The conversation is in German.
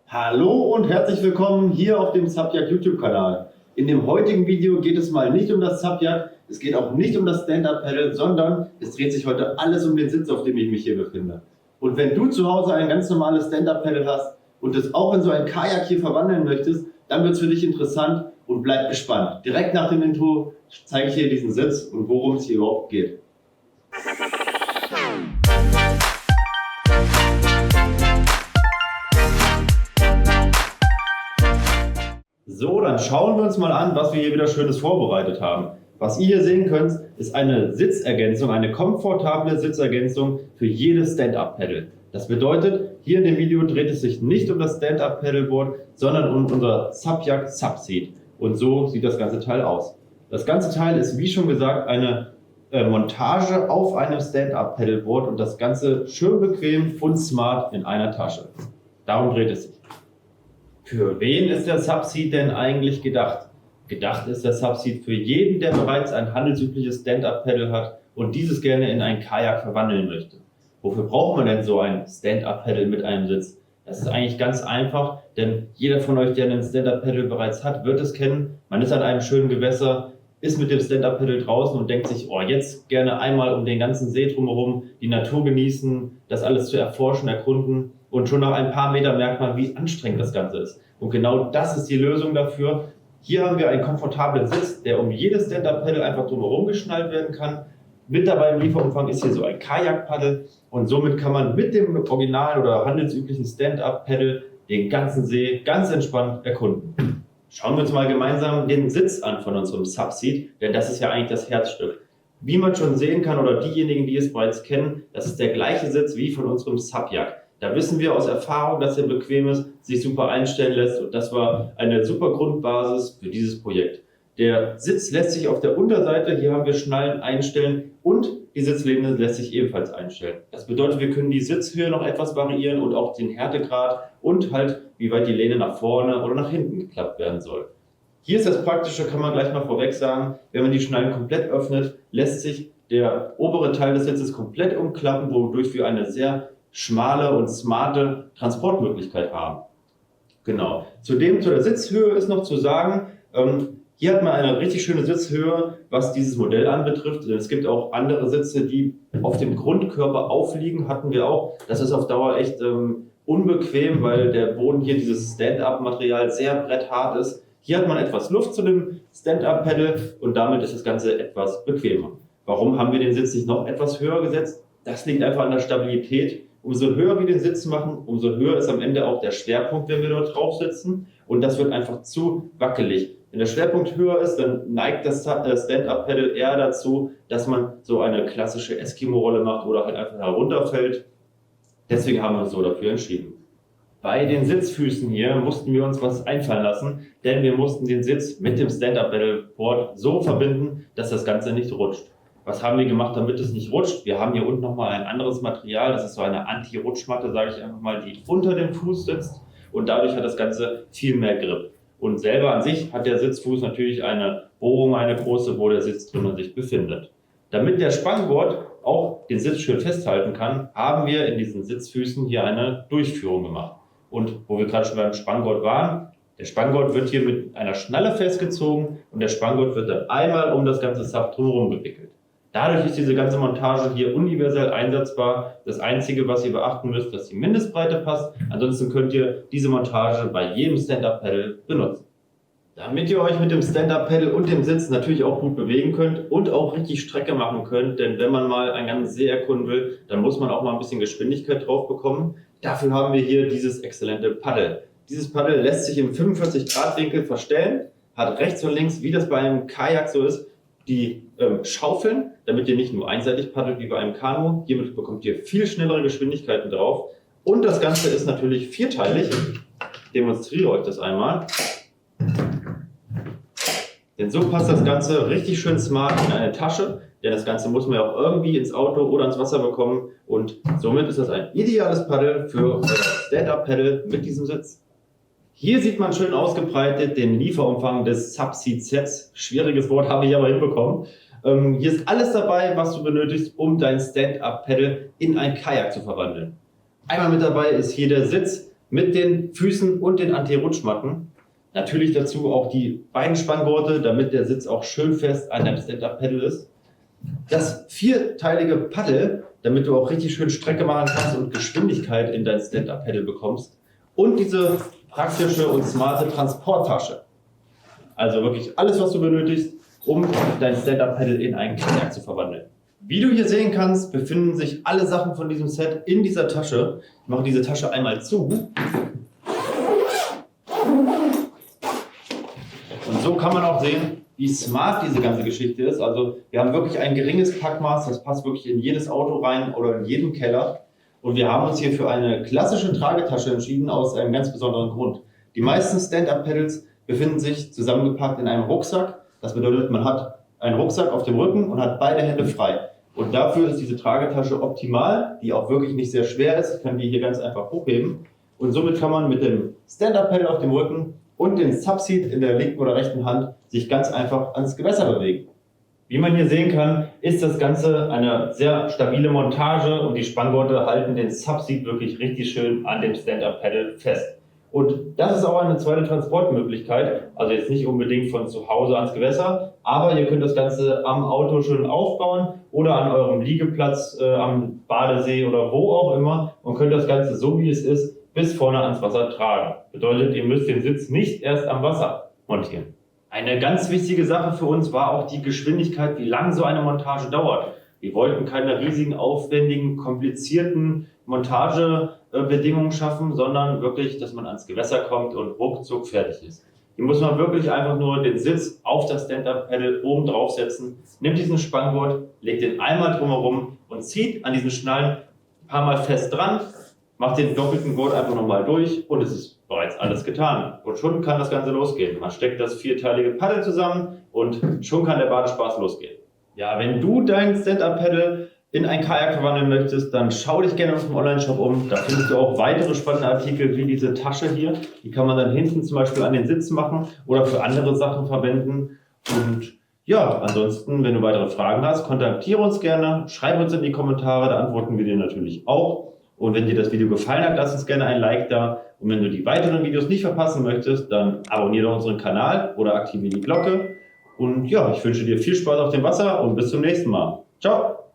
Hallo und herzlich willkommen hier auf dem Subject YouTube-Kanal. In dem heutigen Video geht es mal nicht um das Subject, es geht auch nicht um das Stand-Up-Paddle, sondern es dreht sich heute alles um den Sitz, auf dem ich mich hier befinde. Und wenn du zu Hause ein ganz normales Stand-Up-Paddle hast und es auch in so ein Kajak hier verwandeln möchtest, dann wird es für dich interessant und bleib gespannt. Direkt nach dem Intro zeige ich dir diesen Sitz und worum es hier überhaupt geht. So, dann schauen wir uns mal an, was wir hier wieder Schönes vorbereitet haben. Was ihr hier sehen könnt, ist eine Sitzergänzung, eine komfortable Sitzergänzung für jedes Stand-Up-Paddle. Das bedeutet, hier in dem Video dreht es sich nicht um das Stand-Up-Paddleboard, sondern um unser Subject Subseat. Und so sieht das ganze Teil aus. Das ganze Teil ist, wie schon gesagt, eine Montage auf einem Stand-Up-Paddleboard und das Ganze schön bequem und smart in einer Tasche. Darum dreht es sich. Für wen ist der Subseat denn eigentlich gedacht? Gedacht ist der Subseat für jeden, der bereits ein handelsübliches Stand-Up-Paddle hat und dieses gerne in ein Kajak verwandeln möchte. Wofür braucht man denn so ein Stand-Up-Paddle mit einem Sitz? Das ist eigentlich ganz einfach, denn jeder von euch, der einen Stand-Up-Paddle bereits hat, wird es kennen. Man ist an einem schönen Gewässer, ist mit dem Stand-Up-Paddle draußen und denkt sich, oh, jetzt gerne einmal um den ganzen See drumherum, die Natur genießen, das alles zu erforschen, erkunden. Und schon nach ein paar Metern merkt man, wie anstrengend das Ganze ist. Und genau das ist die Lösung dafür. Hier haben wir einen komfortablen Sitz, der um jedes Stand-Up-Paddle einfach drumherum geschnallt werden kann. Mit dabei im Lieferumfang ist hier so ein Kajak-Paddle und somit kann man mit dem originalen oder handelsüblichen Stand-Up-Paddle den ganzen See ganz entspannt erkunden. Schauen wir uns mal gemeinsam den Sitz an von unserem Subseat, denn das ist ja eigentlich das Herzstück. Wie man schon sehen kann oder diejenigen, die es bereits kennen, das ist der gleiche Sitz wie von unserem Subject. Da wissen wir aus Erfahrung, dass er bequem ist, sich super einstellen lässt und das war eine super Grundbasis für dieses Projekt. Der Sitz lässt sich auf der Unterseite, hier haben wir Schnallen einstellen und die Sitzlehne lässt sich ebenfalls einstellen. Das bedeutet, wir können die Sitzhöhe noch etwas variieren und auch den Härtegrad und halt, wie weit die Lehne nach vorne oder nach hinten geklappt werden soll. Hier ist das Praktische, kann man gleich mal vorweg sagen, wenn man die Schnallen komplett öffnet, lässt sich der obere Teil des Sitzes komplett umklappen, wodurch wir eine sehr schmale und smarte Transportmöglichkeit haben. Genau. Zudem zu der Sitzhöhe ist noch zu sagen, hier hat man eine richtig schöne Sitzhöhe, was dieses Modell anbetrifft. Es gibt auch andere Sitze, die auf dem Grundkörper aufliegen, hatten wir auch. Das ist auf Dauer echt unbequem, weil der Boden hier, dieses Stand-Up-Material, sehr bretthart ist. Hier hat man etwas Luft zu dem Stand-Up-Paddle und damit ist das Ganze etwas bequemer. Warum haben wir den Sitz nicht noch etwas höher gesetzt? Das liegt einfach an der Stabilität. Umso höher wir den Sitz machen, umso höher ist am Ende auch der Schwerpunkt, wenn wir dort drauf sitzen. Und das wird einfach zu wackelig. Wenn der Schwerpunkt höher ist, dann neigt das Stand-Up-Paddle eher dazu, dass man so eine klassische Eskimo-Rolle macht oder halt einfach herunterfällt. Deswegen haben wir uns so dafür entschieden. Bei den Sitzfüßen hier mussten wir uns was einfallen lassen, denn wir mussten den Sitz mit dem Stand-Up-Paddleboard so verbinden, dass das Ganze nicht rutscht. Was haben wir gemacht, damit es nicht rutscht? Wir haben hier unten nochmal ein anderes Material, das ist so eine Anti-Rutschmatte, sage ich einfach mal, die unter dem Fuß sitzt und dadurch hat das Ganze viel mehr Grip. Und selber an sich hat der Sitzfuß natürlich eine Bohrung, eine große, wo der Sitz drinnen sich befindet. Damit der Spanngurt auch den Sitz schön festhalten kann, haben wir in diesen Sitzfüßen hier eine Durchführung gemacht. Und wo wir gerade schon beim Spanngurt waren, der Spanngurt wird hier mit einer Schnalle festgezogen und der Spanngurt wird dann einmal um das ganze Sub drumherum gewickelt. Dadurch ist diese ganze Montage hier universell einsetzbar. Das Einzige, was ihr beachten müsst, dass die Mindestbreite passt. Ansonsten könnt ihr diese Montage bei jedem Stand-Up-Paddle benutzen. Damit ihr euch mit dem Stand-Up-Paddle und dem Sitz natürlich auch gut bewegen könnt und auch richtig Strecke machen könnt, denn wenn man mal einen ganzen See erkunden will, dann muss man auch mal ein bisschen Geschwindigkeit drauf bekommen. Dafür haben wir hier dieses exzellente Paddel. Dieses Paddel lässt sich im 45-Grad-Winkel verstellen, hat rechts und links, wie das bei einem Kajak so ist, die Schaufeln, damit ihr nicht nur einseitig paddelt wie bei einem Kanu. Hiermit bekommt ihr viel schnellere Geschwindigkeiten drauf. Und das Ganze ist natürlich vierteilig. Ich demonstriere euch das einmal. Denn so passt das Ganze richtig schön smart in eine Tasche. Denn das Ganze muss man ja auch irgendwie ins Auto oder ins Wasser bekommen. Und somit ist das ein ideales Paddel für euer Stand-Up-Paddle mit diesem Sitz. Hier sieht man schön ausgebreitet den Lieferumfang des Subseat-Sets. Schwieriges Wort, habe ich aber hinbekommen. Hier ist alles dabei, was du benötigst, um dein Stand-Up-Paddle in ein Kajak zu verwandeln. Einmal mit dabei ist hier der Sitz, mit den Füßen und den Anti-Rutschmatten. Natürlich dazu auch die Beinspanngurte, damit der Sitz auch schön fest an deinem Stand-Up-Pedal ist. Das vierteilige Paddel, damit du auch richtig schön Strecke machen kannst und Geschwindigkeit in dein Stand-Up-Pedal bekommst. Und diese praktische und smarte Transporttasche. Also wirklich alles, was du benötigst, um dein Stand-Up-Pedal in ein Kajak zu verwandeln. Wie du hier sehen kannst, befinden sich alle Sachen von diesem Set in dieser Tasche. Ich mache diese Tasche einmal zu. Und so kann man auch sehen, wie smart diese ganze Geschichte ist. Also wir haben wirklich ein geringes Packmaß, das passt wirklich in jedes Auto rein oder in jeden Keller. Und wir haben uns hier für eine klassische Tragetasche entschieden aus einem ganz besonderen Grund. Die meisten Stand-Up-Pedals befinden sich zusammengepackt in einem Rucksack. Das bedeutet, man hat einen Rucksack auf dem Rücken und hat beide Hände frei. Und dafür ist diese Tragetasche optimal, die auch wirklich nicht sehr schwer ist. Ich kann die hier ganz einfach hochheben. Und somit kann man mit dem Stand-Up-Pedal auf dem Rücken und den Subseat in der linken oder rechten Hand sich ganz einfach ans Gewässer bewegen. Wie man hier sehen kann, ist das Ganze eine sehr stabile Montage und die Spanngurte halten den Subseat wirklich richtig schön an dem Stand-Up-Pedal fest. Und das ist auch eine zweite Transportmöglichkeit, also jetzt nicht unbedingt von zu Hause ans Gewässer, aber ihr könnt das Ganze am Auto schön aufbauen oder an eurem Liegeplatz am Badesee oder wo auch immer und könnt das Ganze so wie es ist bis vorne ans Wasser tragen. Bedeutet, ihr müsst den Sitz nicht erst am Wasser montieren. Eine ganz wichtige Sache für uns war auch die Geschwindigkeit, wie lang so eine Montage dauert. Wir wollten keine riesigen, aufwendigen, komplizierten Montagebedingungen schaffen, sondern wirklich, dass man ans Gewässer kommt und ruckzuck fertig ist. Hier muss man wirklich einfach nur den Sitz auf das Stand-Up-Pedal oben draufsetzen, nimmt diesen Spanngurt, legt den einmal drumherum und zieht an diesen Schnallen ein paar Mal fest dran, macht den doppelten Gurt einfach nochmal durch und es ist bereits alles getan. Und schon kann das Ganze losgehen. Man steckt das vierteilige Paddel zusammen und schon kann der Badespaß losgehen. Ja, wenn du dein Stand-Up-Pedal in ein Kajak verwandeln möchtest, dann schau dich gerne auf dem Online-Shop um. Da findest du auch weitere spannende Artikel wie diese Tasche hier. Die kann man dann hinten zum Beispiel an den Sitz machen oder für andere Sachen verwenden. Und ja, ansonsten, wenn du weitere Fragen hast, kontaktiere uns gerne, schreib uns in die Kommentare, da antworten wir dir natürlich auch. Und wenn dir das Video gefallen hat, lass uns gerne ein Like da. Und wenn du die weiteren Videos nicht verpassen möchtest, dann abonniere doch unseren Kanal oder aktiviere die Glocke. Und ja, ich wünsche dir viel Spaß auf dem Wasser und bis zum nächsten Mal. Ciao!